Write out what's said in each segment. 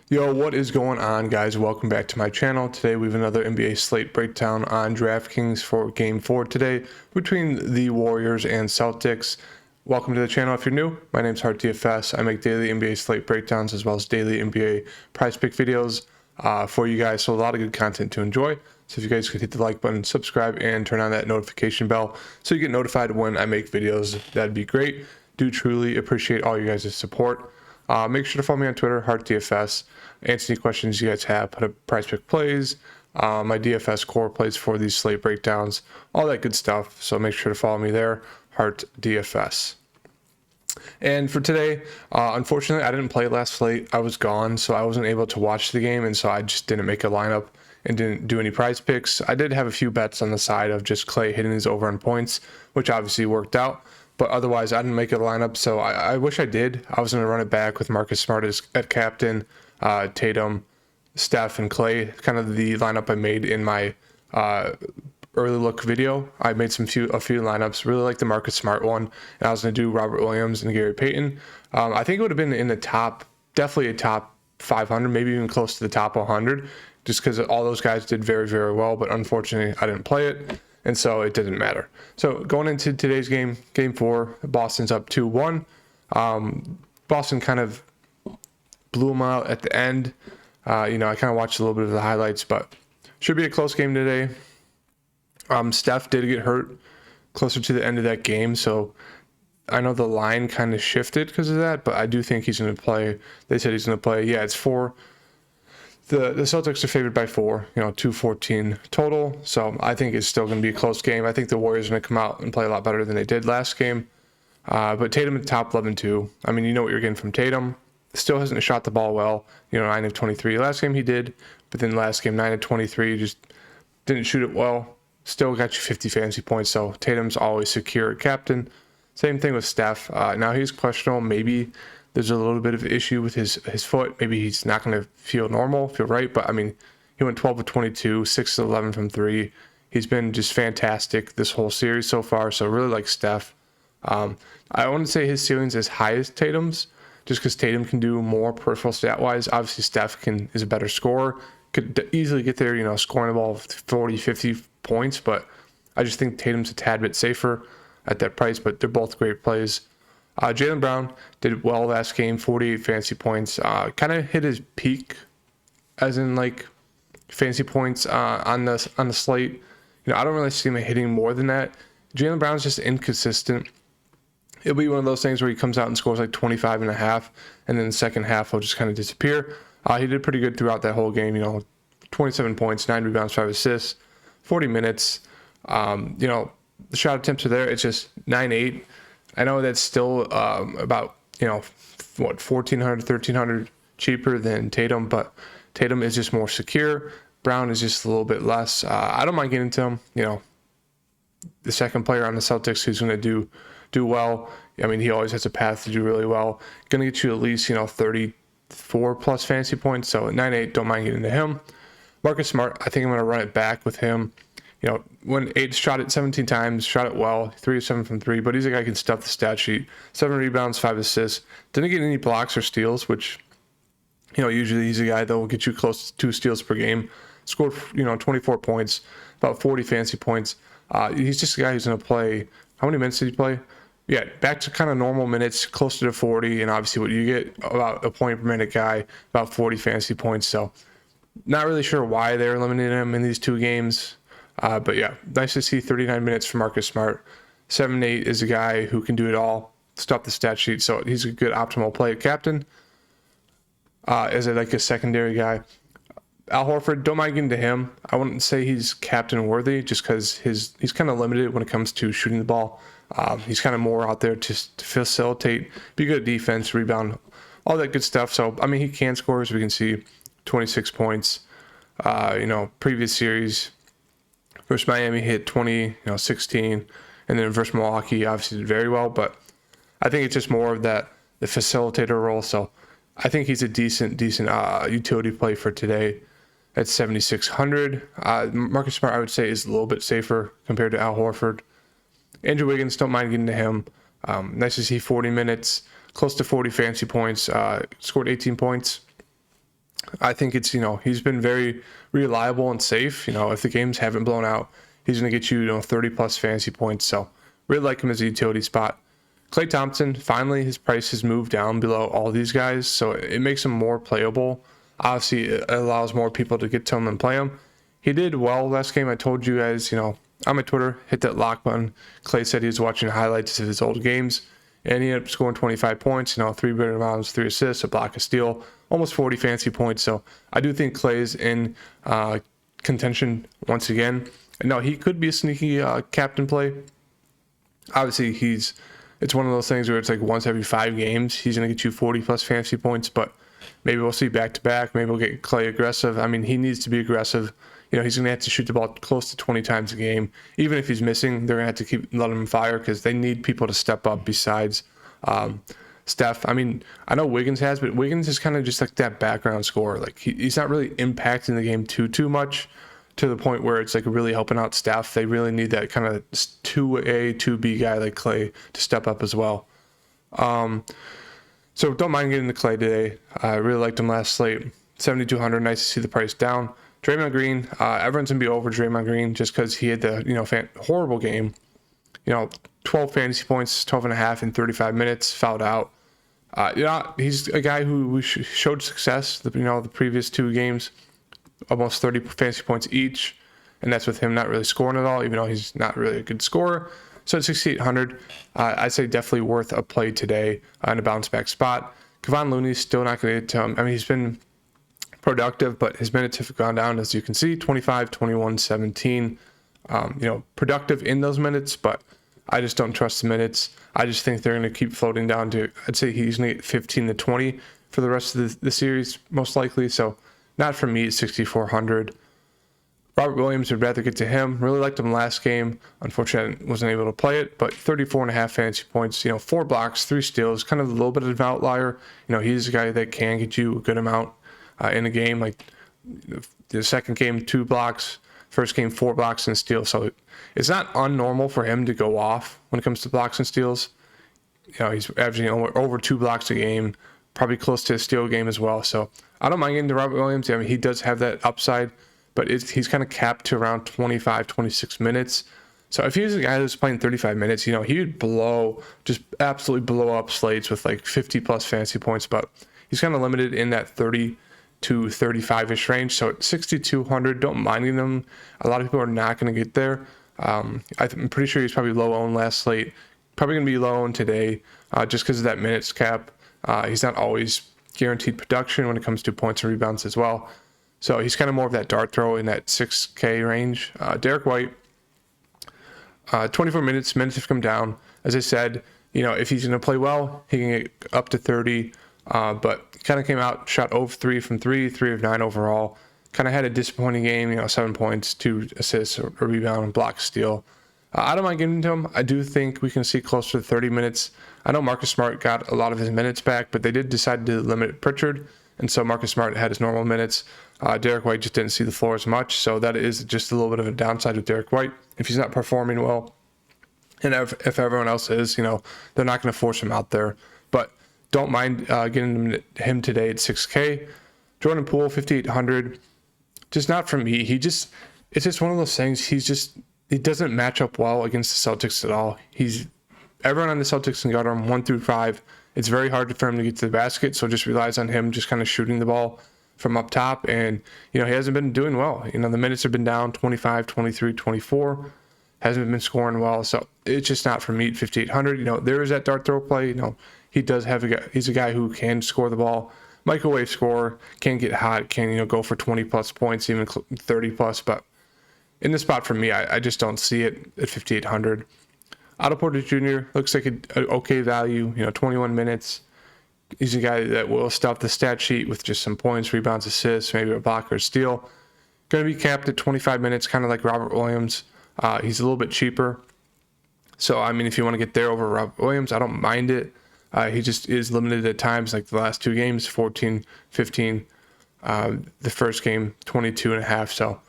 Yo, what is going on, guys? Welcome back to my channel. Today we have another NBA slate breakdown on DraftKings for Game 4 today between the Warriors and Celtics. Welcome to the channel if you're new. My name is HORFORD. I make daily NBA slate breakdowns as well as daily NBA prize pick videos for you guys, so a lot of good content to enjoy. So if you guys could hit the like button, subscribe, and turn on that notification bell so you get notified when I make videos, that'd be great. Do truly appreciate all you guys' support. Make sure to follow me on Twitter, HeartDFS. Answer any questions you guys have. Put up prize pick plays, my DFS core plays for these slate breakdowns, all that good stuff. So make sure to follow me there, HeartDFS. And for today, unfortunately, I didn't play last slate. I was gone, so I wasn't able to watch the game, and so I just didn't make a lineup and didn't do any prize picks. I did have a few bets on the side of just Clay hitting his over on points, which obviously worked out. But otherwise, I didn't make a lineup, so I wish I did. I was going to run it back with Marcus Smart at captain, Tatum, Steph, and Clay. Kind of the lineup I made in my early look video. I made a few lineups. Really like the Marcus Smart one, and I was going to do Robert Williams and Gary Payton. I think it would have been in the top, definitely a top 500, maybe even close to the top 100, just because all those guys did very, very well. But unfortunately, I didn't play it, and so it didn't matter. So going into today's game, Game 4, Boston's up 2-1. Boston kind of blew them out at the end. I kind of watched a little bit of the highlights, but should be a close game today. Steph did get hurt closer to the end of that game, so I know the line kind of shifted because of that, but I do think he's going to play. They said he's going to play. Yeah, it's 4. The Celtics are favored by 4, 214 total. So I think it's still going to be a close game. I think the Warriors are going to come out and play a lot better than they did last game. But Tatum at the top 11-2. I mean, you know what you're getting from Tatum. Still hasn't shot the ball well. 9 of 23. Last game he did, but then last game 9 of 23, just didn't shoot it well. Still got you 50 fantasy points. So Tatum's always secure at captain. Same thing with Steph. Now he's questionable. Maybe there's a little bit of issue with his foot. Maybe he's not going to feel right. But I mean, he went 12 of 22, 6 of 11 from 3. He's been just fantastic this whole series so far. So really like Steph. I wouldn't say his ceiling's as high as Tatum's, just because Tatum can do more peripheral stat wise. Obviously, Steph is a better scorer, could easily get there, scoring the ball 40, 50 points. But I just think Tatum's a tad bit safer at that price. But they're both great plays. Jaylen Brown did well last game, 48 fantasy points. Kind of hit his peak, as in like fantasy points on the slate. I don't really see him hitting more than that. Jaylen Brown's just inconsistent. It'll be one of those things where he comes out and scores like 25 and a half, and then the second half will just kind of disappear. He did pretty good throughout that whole game. 27 points, 9 rebounds, 5 assists, 40 minutes. The shot attempts are there. It's just 9-8. I know that's still about, 1,400, 1,300 cheaper than Tatum, but Tatum is just more secure. Brown is just a little bit less. I don't mind getting to him. The second player on the Celtics who's going to do well. I mean, he always has a path to do really well. Going to get you at least, 34 plus fantasy points. So at 9-8, don't mind getting to him. Marcus Smart, I think I'm going to run it back with him. When 8 shot it 17 times, shot it well, 3 of 7 from 3, but he's a guy who can stuff the stat sheet. 7 rebounds, 5 assists. Didn't get any blocks or steals, which, usually he's a guy that will get you close to 2 steals per game. Scored, 24 points, about 40 fantasy points. He's just a guy who's going to play. How many minutes did he play? Yeah, back to kind of normal minutes, closer to 40, and obviously what you get, about a point per minute guy, about 40 fantasy points. So not really sure why they're eliminating him in these 2 games. But yeah, nice to see 39 minutes for Marcus Smart. 7-8 is a guy who can do it all, stop the stat sheet, so he's a good optimal play at captain. As a secondary guy. Al Horford, don't mind getting to him. I wouldn't say he's captain worthy just because he's kind of limited when it comes to shooting the ball. He's kind of more out there to facilitate, be good at defense, rebound, all that good stuff. So, I mean, he can score, as we can see, 26 points. Previous series versus Miami hit 20, 16. And then versus Milwaukee, obviously did very well. But I think it's just more of the facilitator role. So I think he's a decent utility play for today. At 7,600. Marcus Smart, I would say, is a little bit safer compared to Al Horford. Andrew Wiggins, don't mind getting to him. Nice to see 40 minutes, close to 40 fantasy points. Scored 18 points. I think it's, he's been very reliable and safe. If the games haven't blown out, he's going to get you, 30 plus fantasy points. So really like him as a utility spot. Klay Thompson, finally, his price has moved down below all these guys. So it makes him more playable. Obviously, it allows more people to get to him and play him. He did well last game. I told you guys, on my Twitter, hit that lock button. Klay said he was watching highlights of his old games, and he ended up scoring 25 points, 3 rebounds, 3 assists, a block, a steal, almost 40 fantasy points. So I do think Klay's in contention once again. No, he could be a sneaky captain play. Obviously, it's one of those things where it's like once every 5 games, he's going to get you 40 plus fantasy points, but maybe we'll see back to back. Maybe we'll get Klay aggressive. I mean, he needs to be aggressive. He's going to have to shoot the ball close to 20 times a game. Even if he's missing, they're going to have to keep letting him fire because they need people to step up besides Steph. I mean, I know Wiggins has, but Wiggins is kind of just like that background scorer. Like he's not really impacting the game too much to the point where it's like really helping out Steph. They really need that kind of 2A, 2B guy like Klay to step up as well. So don't mind getting the Klay today. I really liked him last slate. 7,200. Nice to see the price down. Draymond Green. Everyone's gonna be over Draymond Green just because he had the horrible game. 12 fantasy points, 12 and a half in 35 minutes. Fouled out. He's a guy who we showed success. The previous 2 games, almost 30 fantasy points each, and that's with him not really scoring at all, even though he's not really a good scorer. So at 6,800, I'd say definitely worth a play today in a bounce back spot. KEVON Looney's still not going to get to him. I mean, he's been productive, but his minutes have gone down, as you can see, 25, 21, 17. Productive in those minutes, but I just don't trust the minutes. I just think they're going to keep floating down to, I'd say he's going to get 15 to 20 for the rest of the series, most likely. So not for me at 6,400. Robert Williams, would rather get to him. Really liked him last game. Unfortunately, I wasn't able to play it, but 34.5 fantasy points, 4 blocks, 3 steals, kind of a little bit of an outlier. He's a guy that can get you a good amount in a game. Like the second game, 2 blocks, first game, 4 blocks and steals. So it's not unnormal for him to go off when it comes to blocks and steals. He's averaging over 2 blocks a game, probably close to a steal game as well. So I don't mind getting to Robert Williams. I mean, he does have that upside, but he's kind of capped to around 25, 26 minutes. So if he was a guy who's playing 35 minutes, he would just absolutely blow up slates with like 50 plus fantasy points, but he's kind of limited in that 30 to 35-ish range. So at 6,200, don't mind him. A lot of people are not going to get there. I'm pretty sure he's probably low owned last slate. Probably going to be low owned today just because of that minutes cap. He's not always guaranteed production when it comes to points and rebounds as well. So he's kind of more of that dart throw in that 6K range. Derrick White, 24 minutes have come down. As I said, if he's going to play well, he can get up to 30. But kind of came out, shot over 3 from 3 of 9 overall. Kind of had a disappointing game, 7 points, 2 assists, a rebound, and block, steal. I don't mind getting to him. I do think we can see closer to 30 minutes. I know Marcus Smart got a lot of his minutes back, but they did decide to limit Pritchard, and so Marcus Smart had his normal minutes. Derrick White just didn't see the floor as much, so that is just a little bit of a downside with Derrick White. If he's not performing well, and if everyone else is, they're not going to force him out there. But don't mind getting him today at 6K. Jordan Poole, 5,800. Just not for me. It's just one of those things. He doesn't match up well against the Celtics at all. Everyone on the Celtics can guard him 1 through 5. It's very hard for him to get to the basket, so just relies on him just kind of shooting the ball from up top. And, he hasn't been doing well. The minutes have been down 25, 23, 24. Hasn't been scoring well. So it's just not for me at 5,800. There is that dart throw play. He does have he's a guy who can score the ball. Microwave scorer, can get hot, can, go for 20 plus points, even 30 plus. But in the spot for me, I just don't see it at 5,800. Otto Porter Jr. looks like an okay value, 21 minutes. He's a guy that will stuff the stat sheet with just some points, rebounds, assists, maybe a block or a steal. Going to be capped at 25 minutes, kind of like Robert Williams. He's a little bit cheaper. So, I mean, if you want to get there over Robert Williams, I don't mind it. He just is limited at times, like the last 2 games, 14, 15. The first game, 22 and a half. So,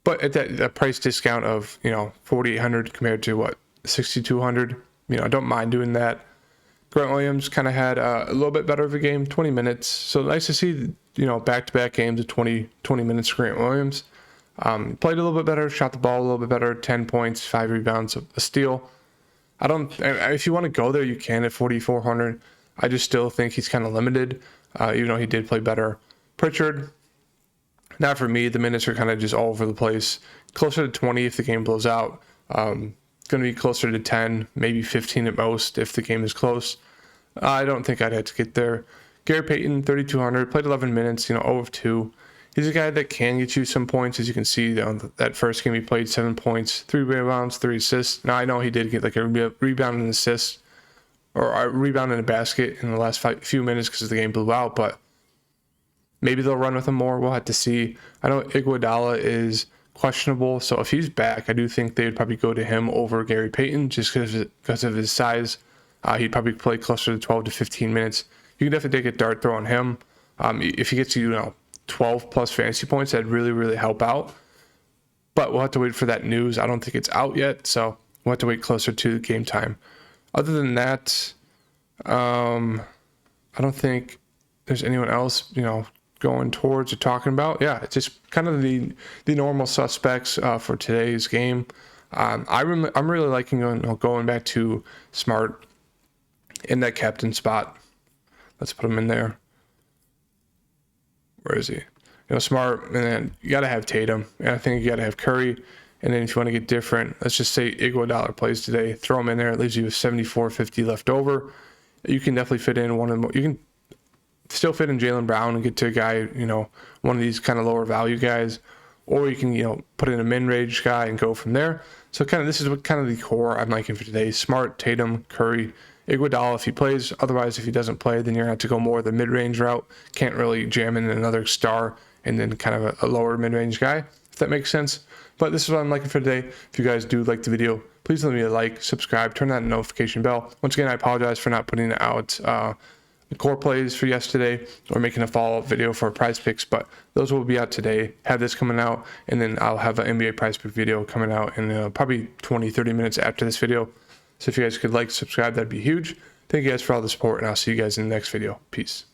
but at that price discount of, 4,800 compared to 6,200, I don't mind doing that. Grant Williams kind of had a little bit better of a game, 20 minutes. So nice to see back-to-back games of 20 minutes. Grant Williams played a little bit better, shot the ball a little bit better, 10 points, 5 rebounds, a steal. If you want to go there, you can at 4,400. I just still think he's kind of limited, even though he did play better. Pritchard, not for me. The minutes are kind of just all over the place. Closer to 20 if the game blows out. Going to be closer to 10, maybe 15 at most if the game is close. I don't think I'd have to get there. Gary Payton, 3,200, played 11 minutes, 0 of 2. He's a guy that can get you some points. As you can see, on that first game, he played 7 points, 3 rebounds, 3 assists. Now, I know he did get like a rebound and an assist, or a rebound and a basket in the last few minutes because the game blew out, but maybe they'll run with him more. We'll have to see. I know IGUODALA is questionable, so if he's back, I do think they would probably go to him over Gary Payton just because of his size. He'd probably play closer to 12 to 15 minutes. You can definitely take a dart throw on him. If he gets you, 12 plus fantasy points, that'd really, really help out. But we'll have to wait for that news. I don't think it's out yet, so we'll have to wait closer to game time. Other than that, I don't think there's anyone else, going towards or talking about. Yeah, it's just kind of the normal suspects for today's game. I'm really liking going back to Smart in that captain spot. Let's put him in there. Where is he? Smart, and then you got to have Tatum, and I think you got to have Curry. And then if you want to get different, let's just say IGUODALA plays today. Throw him in there. It leaves you with 74.50 left over. You can definitely fit in one of them. You can still fit in Jaylen Brown and get to a guy, one of these kind of lower value guys, or you can, put in a mid-range guy and go from there. So this is what kind of the core I'm liking for today. Smart, Tatum, Curry, IGUODALA if he plays. Otherwise, if he doesn't play, then you're going to have to go more the mid-range route. Can't really jam in another star and then kind of a lower mid-range guy, if that makes sense. But this is what I'm liking for today. If you guys do like the video, please leave me a like, subscribe, turn that notification bell. Once again, I apologize for not putting out the core plays for yesterday or making a follow-up video for prize picks, but those will be out today. Have this coming out, and then I'll have an NBA prize pick video coming out in probably 20-30 minutes after this video. So if you guys could like, subscribe, that'd be huge. Thank you guys for all the support, and I'll see you guys in the next video. Peace.